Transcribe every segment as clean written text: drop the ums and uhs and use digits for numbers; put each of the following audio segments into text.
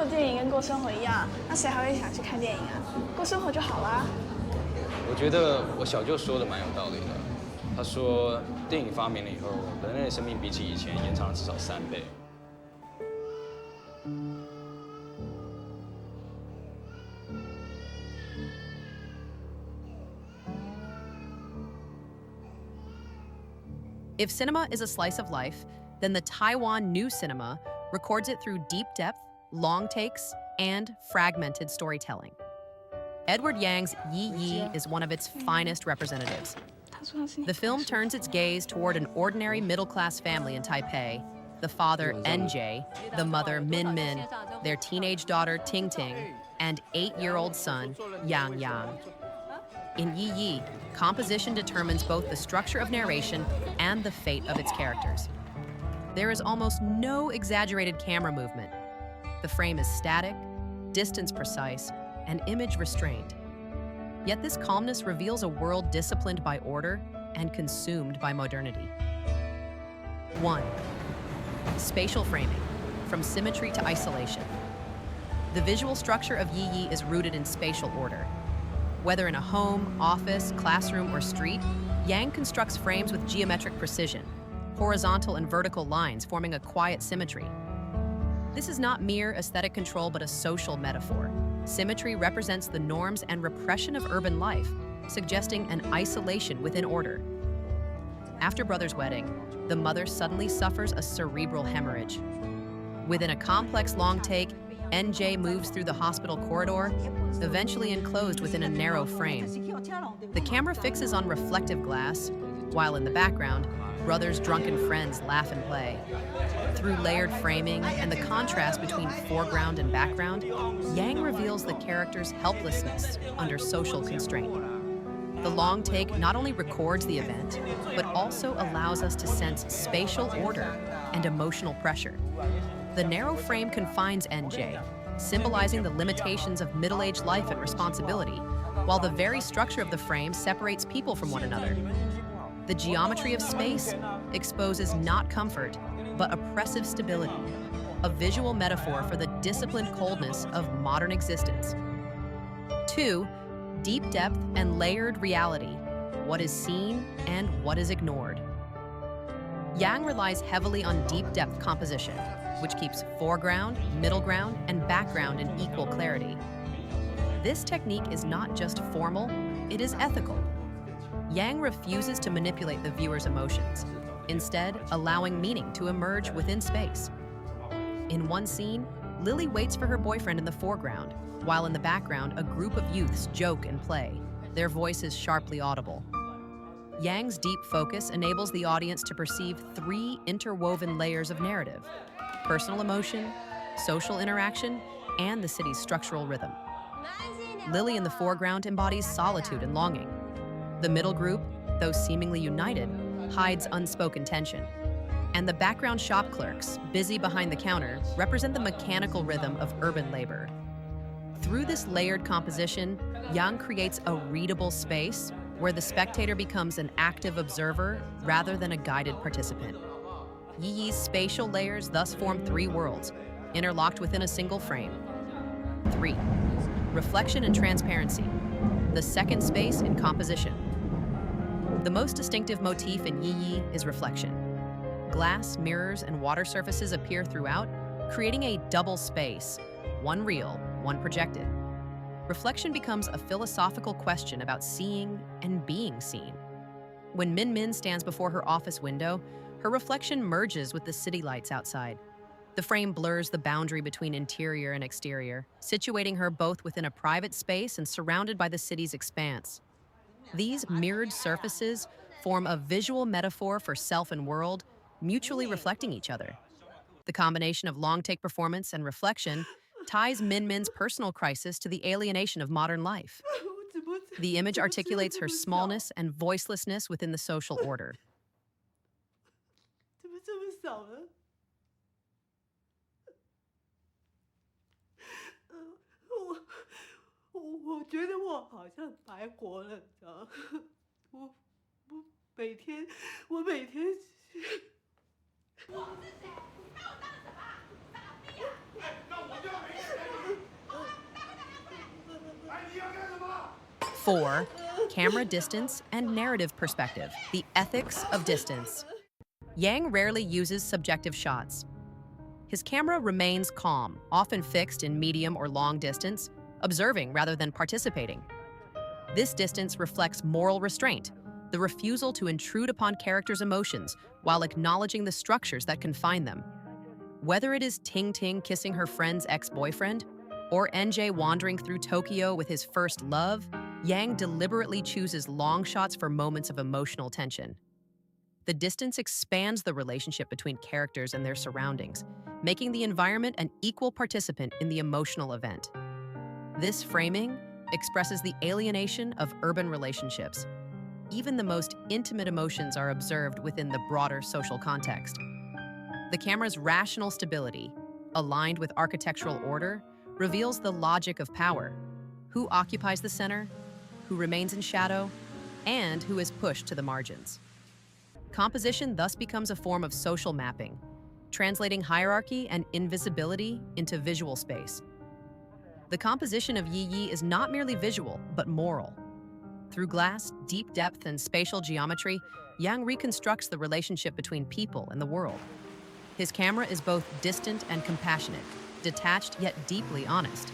果电影跟过生活一样，那谁还会想去看电影啊？过生活就好啦。我觉得我小舅说的蛮有道理的。他说，电影发明了以后，人类的生命比起以前延长了至少3倍。If cinema is a slice of life, then the Taiwan New Cinema records it through deep depth, long takes, and fragmented storytelling. Edward Yang's Yi Yi is one of its finest representatives. The film turns its gaze toward an ordinary middle-class family in Taipei, the father NJ, the mother Min Min, their teenage daughter Ting Ting, and 8-year-old son Yang Yang. In Yi Yi, composition determines both the structure of narration and the fate of its characters. There is almost no exaggerated camera movement. The frame is static, distance precise, and image restrained. Yet this calmness reveals a world disciplined by order and consumed by modernity. 1. Spatial framing, from symmetry to isolation. The visual structure of Yi Yi is rooted in spatial order. Whether in a home, office, classroom, or street, Yang constructs frames with geometric precision, horizontal and vertical lines forming a quiet symmetry. This is not mere aesthetic control, but a social metaphor. Symmetry represents the norms and repression of urban life, suggesting an isolation within order. After Brother's wedding, the mother suddenly suffers a cerebral hemorrhage. Within a complex long take, NJ moves through the hospital corridor, eventually enclosed within a narrow frame. The camera fixes on reflective glass, while in the background, Brother's drunken friends laugh and play. Through layered framing and the contrast between foreground and background, Yang reveals the character's helplessness under social constraint. The long take not only records the event, but also allows us to sense spatial order and emotional pressure. The narrow frame confines NJ, symbolizing the limitations of middle-aged life and responsibility, while the very structure of the frame separates people from one another. The geometry of space exposes not comfort, but oppressive stability, a visual metaphor for the disciplined coldness of modern existence. 2. Deep depth and layered reality, what is seen and what is ignored. Yang relies heavily on deep depth composition, which keeps foreground, middle ground, and background in equal clarity. This technique is not just formal, it is ethical. Yang refuses to manipulate the viewer's emotions, instead allowing meaning to emerge within space. In one scene, Lily waits for her boyfriend in the foreground, while in the background, a group of youths joke and play, their voices sharply audible. Yang's deep focus enables the audience to perceive 3 interwoven layers of narrative: personal emotion, social interaction, and the city's structural rhythm. Lily in the foreground embodies solitude and longing. The middle group, though seemingly united, hides unspoken tension. And the background shop clerks, busy behind the counter, represent the mechanical rhythm of urban labor. Through this layered composition, Yang creates a readable space where the spectator becomes an active observer rather than a guided participant. Yi Yi's spatial layers thus form 3 worlds, interlocked within a single frame. 3. Reflection and transparency, the second space in composition. The most distinctive motif in Yi Yi is reflection. Glass, mirrors, and water surfaces appear throughout, creating a double space, one real, one projected. Reflection becomes a philosophical question about seeing and being seen. When Min Min stands before her office window, her reflection merges with the city lights outside. The frame blurs the boundary between interior and exterior, situating her both within a private space and surrounded by the city's expanse. These mirrored surfaces form a visual metaphor for self and world, mutually reflecting each other. The combination of long-take performance and reflection ties Min Min's personal crisis to the alienation of modern life. The image articulates her smallness and voicelessness within the social order. 怎么这么少呢？我觉得我好像白活了，你知道吗？我每天。我是谁？还有我当什么？傻逼呀！哎，那我就没事。4. Camera distance and narrative perspective, the ethics of distance. Yang rarely uses subjective shots. His camera remains calm, often fixed in medium or long distance, observing rather than participating. This distance reflects moral restraint, the refusal to intrude upon characters' emotions while acknowledging the structures that confine them. Whether it is Ting Ting kissing her friend's ex-boyfriend, or NJ wandering through Tokyo with his first love, Yang deliberately chooses long shots for moments of emotional tension. The distance expands the relationship between characters and their surroundings, making the environment an equal participant in the emotional event. This framing expresses the alienation of urban relationships. Even the most intimate emotions are observed within the broader social context. The camera's rational stability, aligned with architectural order, reveals the logic of power: who occupies the center, who remains in shadow, and who is pushed to the margins. Composition thus becomes a form of social mapping, translating hierarchy and invisibility into visual space. The composition of Yi Yi is not merely visual, but moral. Through glass, deep depth, and spatial geometry, Yang reconstructs the relationship between people and the world. His camera is both distant and compassionate, detached yet deeply honest.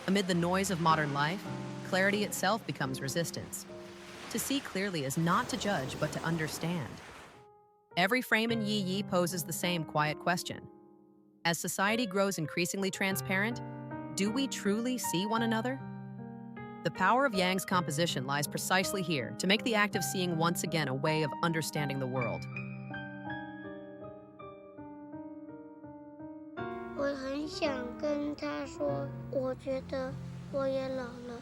Amid the noise of modern life, clarity itself becomes resistance. To see clearly is not to judge, but to understand. Every frame in Yi Yi poses the same quiet question. As society grows increasingly transparent, do we truly see one another? The power of Yang's composition lies precisely here, to make the act of seeing once again a way of understanding the world. 我很想跟他说，我觉得我也老了。